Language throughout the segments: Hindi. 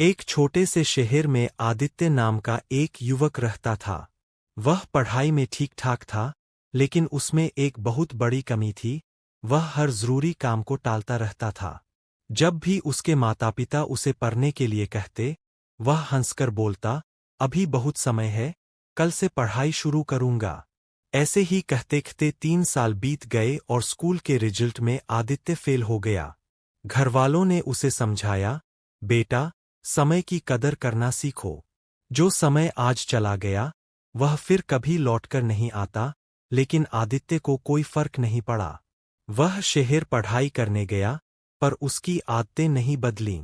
एक छोटे से शहर में आदित्य नाम का एक युवक रहता था। वह पढ़ाई में ठीक ठाक था, लेकिन उसमें एक बहुत बड़ी कमी थी। वह हर जरूरी काम को टालता रहता था। जब भी उसके माता पिता उसे पढ़ने के लिए कहते, वह हंसकर बोलता, अभी बहुत समय है, कल से पढ़ाई शुरू करूंगा। ऐसे ही कहते कहते 3 साल बीत गए और स्कूल के रिजल्ट में आदित्य फेल हो गया। घरवालों ने उसे समझाया, बेटा, समय की कदर करना सीखो। जो समय आज चला गया, वह फिर कभी लौटकर नहीं आता। लेकिन आदित्य को कोई फर्क नहीं पड़ा। वह शहर पढ़ाई करने गया, पर उसकी आदतें नहीं बदलीं।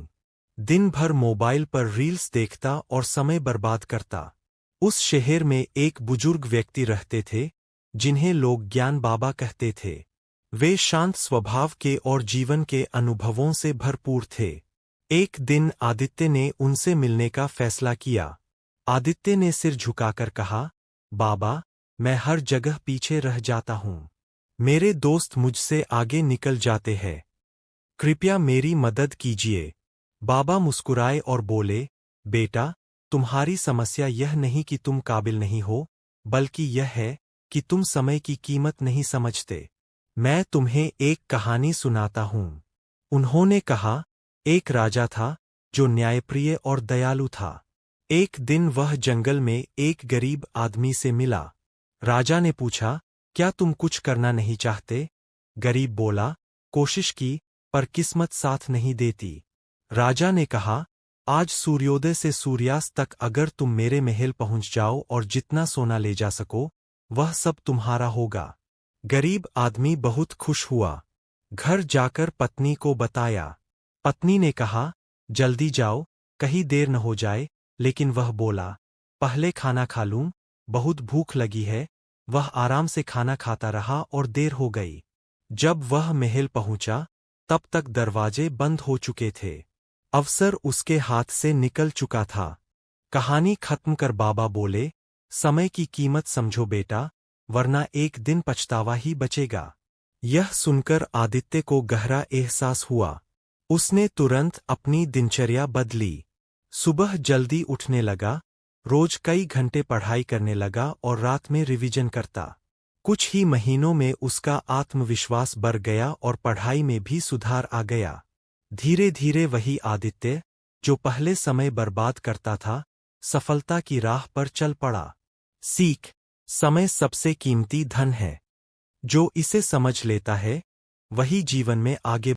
दिन भर मोबाइल पर रील्स देखता और समय बर्बाद करता। उस शहर में एक बुजुर्ग व्यक्ति रहते थे, जिन्हें लोग ज्ञान बाबा कहते थे। वे शांत स्वभाव के और जीवन के अनुभवों से भरपूर थे। एक दिन आदित्य ने उनसे मिलने का फैसला किया। आदित्य ने सिर झुकाकर कहा, बाबा, मैं हर जगह पीछे रह जाता हूँ। मेरे दोस्त मुझसे आगे निकल जाते हैं। कृपया मेरी मदद कीजिए। बाबा मुस्कुराए और बोले, बेटा, तुम्हारी समस्या यह नहीं कि तुम काबिल नहीं हो, बल्कि यह है कि तुम समय की कीमत नहीं समझते। मैं तुम्हें एक कहानी सुनाता हूँ। उन्होंने कहा, एक राजा था, जो न्यायप्रिय और दयालु था। एक दिन वह जंगल में एक गरीब आदमी से मिला। राजा ने पूछा, क्या तुम कुछ करना नहीं चाहते? गरीब बोला, कोशिश की, पर किस्मत साथ नहीं देती। राजा ने कहा, आज सूर्योदय से सूर्यास्त तक अगर तुम मेरे महल पहुंच जाओ और जितना सोना ले जा सको, वह सब तुम्हारा होगा। गरीब आदमी बहुत खुश हुआ। घर जाकर पत्नी को बताया। पत्नी ने कहा, जल्दी जाओ, कहीं देर न हो जाए। लेकिन वह बोला, पहले खाना खा लूं, बहुत भूख लगी है। वह आराम से खाना खाता रहा और देर हो गई। जब वह महल पहुंचा, तब तक दरवाजे बंद हो चुके थे। अवसर उसके हाथ से निकल चुका था। कहानी खत्म कर बाबा बोले, समय की कीमत समझो बेटा, वरना एक दिन पछतावा ही बचेगा। यह सुनकर आदित्य को गहरा एहसास हुआ। उसने तुरंत अपनी दिनचर्या बदली। सुबह जल्दी उठने लगा, रोज कई घंटे पढ़ाई करने लगा और रात में रिवीजन करता। कुछ ही महीनों में उसका आत्मविश्वास बढ़ गया और पढ़ाई में भी सुधार आ गया। धीरे धीरे वही आदित्य, जो पहले समय बर्बाद करता था, सफलता की राह पर चल पड़ा। सीख, समय सबसे कीमती धन है। जो इसे समझ लेता है, वही जीवन में आगे